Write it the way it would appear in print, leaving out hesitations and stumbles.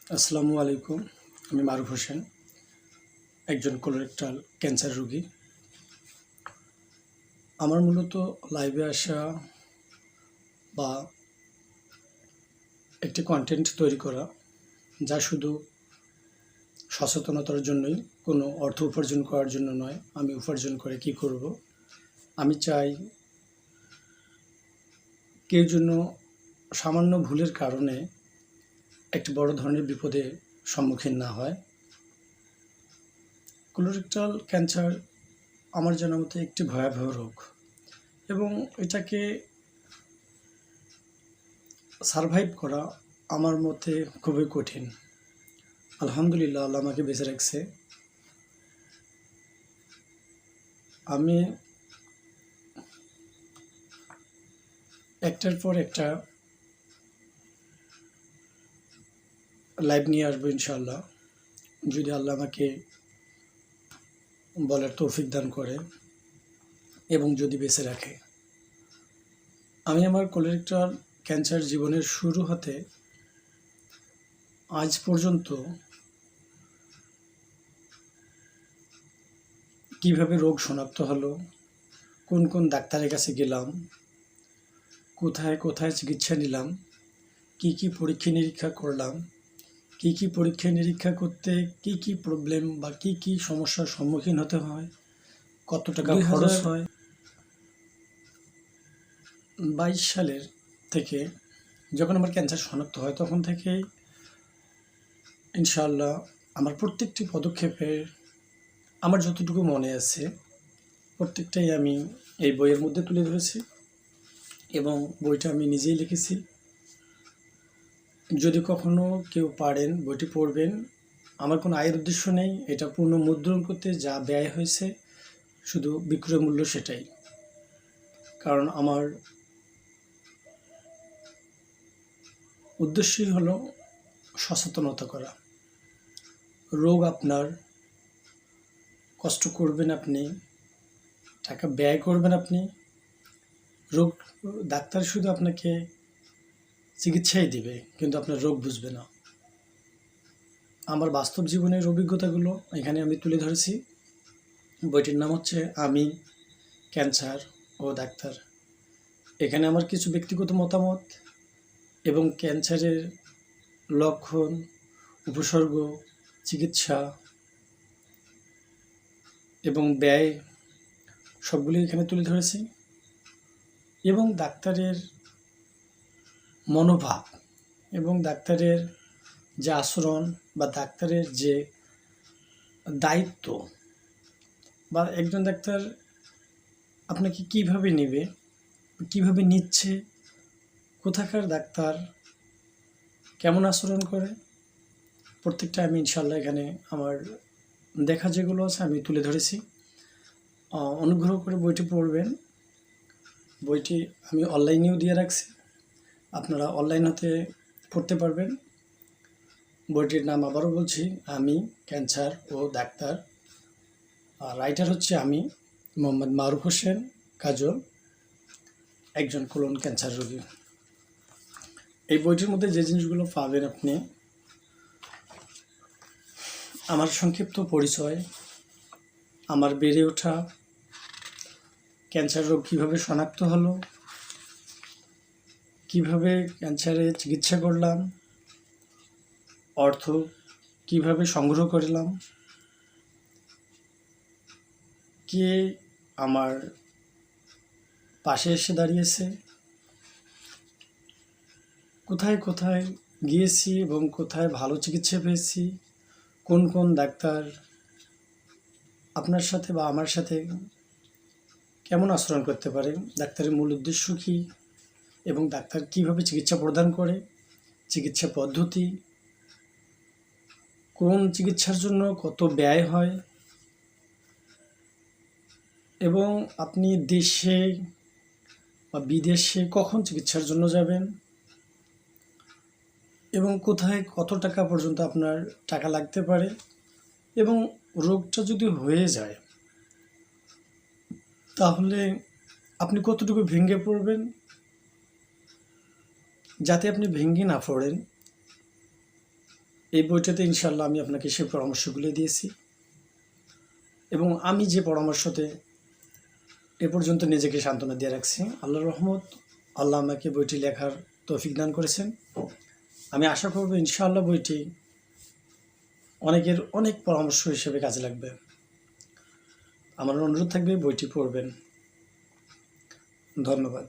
আসসালামু আলাইকুম। আমি মারুফ হোসেন, একজন কোলোরেক্টাল ক্যান্সার রোগী। আমার মূলত লাইভে আসা বা একটি কন্টেন্ট তৈরি করা, যা শুধু সচেতনতার জন্যই, কোনো অর্থ উপার্জন করার জন্য নয়। আমি উপার্জন করে কী করব? আমি চাই কেউ যেন সামান্য ভুলের কারণে একটি বড় ধরনের বিপদের সম্মুখীন না হয়। কোলোরেক্টাল ক্যান্সার আমার জানা মতে একটি ভয়াবহ রোগ, এবং এটাকে সারভাইভ করা আমার মতে খুবই কঠিন। আলহামদুলিল্লাহ, আল্লাহ আমাকে বেঁচে রাখছে। আমি একটার পর একটা লাইভ নিয়ে আসবো ইনশাআল্লাহ, যদি আল্লাহ আমাকে বলার তৌফিক দান করে এবং যদি বেঁচে রাখে। আমি আমার কোলোরেক্টাল ক্যান্সার জীবনের শুরু হতে আজ পর্যন্ত কিভাবে রোগ শনাক্ত হলো, কোন কোন ডাক্তারের কাছে গেলাম, কোথায় কোথায় চিকিৎসা নিলাম, কি কি পরীক্ষা নিরীক্ষা করলাম, কি কি পরীক্ষা নিরীক্ষা করতে কি কি প্রবলেম বা কি কি সমস্যার সম্মুখীন হতে হয়, কত টাকা খরচ হয়। 2022 সালের থেকে যখন আমার ক্যান্সার শনাক্ত হয়, তখন থেকে ইনশাআল্লাহ আমার প্রত্যেকটি পদক্ষেপে আমার যতটুকু মনে আছে প্রত্যেকটাই আমি এই বইয়ের মধ্যে তুলে ধরেছি, এবং বইটা আমি নিজেই লিখেছি। যদি কখনো কেউ পারেন বইটি পড়বেন। আমার কোনো আয়ের উদ্দেশ্য নেই, এটা পূর্ণ মুদ্রণ করতে যা ব্যয় হয়েছে শুধু বিক্রয় মূল্য সেটাই। কারণ আমার উদ্দেশ্যই হলো সচেতনতা করা। রোগ আপনার, কষ্ট করবেন আপনি, টাকা ব্যয় করবেন আপনি। রোগ ডাক্তার শুধু আপনাকে চিকিৎসাই দিবে, কিন্তু আপনার রোগ বুঝবে না। আমার বাস্তব জীবনের অভিজ্ঞতাগুলো এখানে আমি তুলে ধরেছি। বইটির নাম হচ্ছে আমি, ক্যান্সার ও ডাক্তার। এখানে আমার কিছু ব্যক্তিগত মতামত এবং ক্যান্সারের লক্ষণ, উপসর্গ, চিকিৎসা এবং ব্যয় সবগুলি এখানে তুলে ধরেছি, এবং ডাক্তারের মনোভাব এবং ডাক্তারের যে আচরণ বা ডাক্তারের যে দায়িত্ব, বা একজন ডাক্তার আপনাকে কীভাবে নেবে, কীভাবে নিচ্ছে, কোথাকার ডাক্তার কেমন আচরণ করে, প্রত্যেকটা আমি ইনশাআল্লাহ এখানে আমার দেখা যেগুলো আছে আমি তুলে ধরেছি। অনুগ্রহ করে বইটি পড়বেন। বইটি আমি অনলাইনেও দিয়ে রাখছি, আপনারা অনলাইন হতে পড়তে পারবেন। বইটির নাম আবারও বলছি, আমি, ক্যান্সার ও ডাক্তার। রাইটার হচ্ছে আমি, মোহাম্মদ মারুফ হোসেন কাজল, একজন কোলন ক্যান্সার রোগী। এই বইটির মধ্যে যে জিনিসগুলো পাবেন আপনি: আমার সংক্ষিপ্ত পরিচয়, আমার বেড়ে ওঠা, ক্যান্সার রোগ কীভাবে শনাক্ত হলো, কিভাবে ক্যান্সারের চিকিৎসা করলাম, অর্থ কিভাবে সংগ্রহ করলাম, কে আমার পাশে এসে দাঁড়িয়েছে, কোথায় কোথায় গিয়েছি এবং কোথায় ভালো চিকিৎসা পেয়েছি, কোন কোন ডাক্তার আপনার সাথে বা আমার সাথে কেমন আচরণ করতে পারে, ডাক্তারের মূল উদ্দেশ্য কী, এবং ডাক্তার কীভাবে চিকিৎসা প্রদান করে, চিকিৎসা পদ্ধতি, কোন চিকিৎসার জন্য কত ব্যয় হয়, এবং আপনি দেশে বা বিদেশে কখন চিকিৎসার জন্য যাবেন, এবং কোথায় কত টাকা পর্যন্ত আপনার টাকা লাগতে পারে, এবং রোগটা যদি হয়ে যায় তাহলে আপনি কতটুকু ভেঙে পড়বেন, যাতে আপনি ভেঙে না পড়েন এই বইটাতে ইনশাআল্লাহ আমি আপনাকে সেই পরামর্শগুলো দিয়েছি এবং আমি যে পরামর্শতে এ পর্যন্ত নিজেকে সান্ত্বনা দিয়ে রাখছি, আল্লাহর রহমত, আল্লাহ আমাকে বইটি লেখার তৌফিক দান করেছেন। আমি আশা করব ইনশাআল্লাহ বইটি অনেকের অনেক পরামর্শ হিসেবে কাজে লাগবে। আমার অনুরোধ থাকবে বইটি পড়বেন। ধন্যবাদ।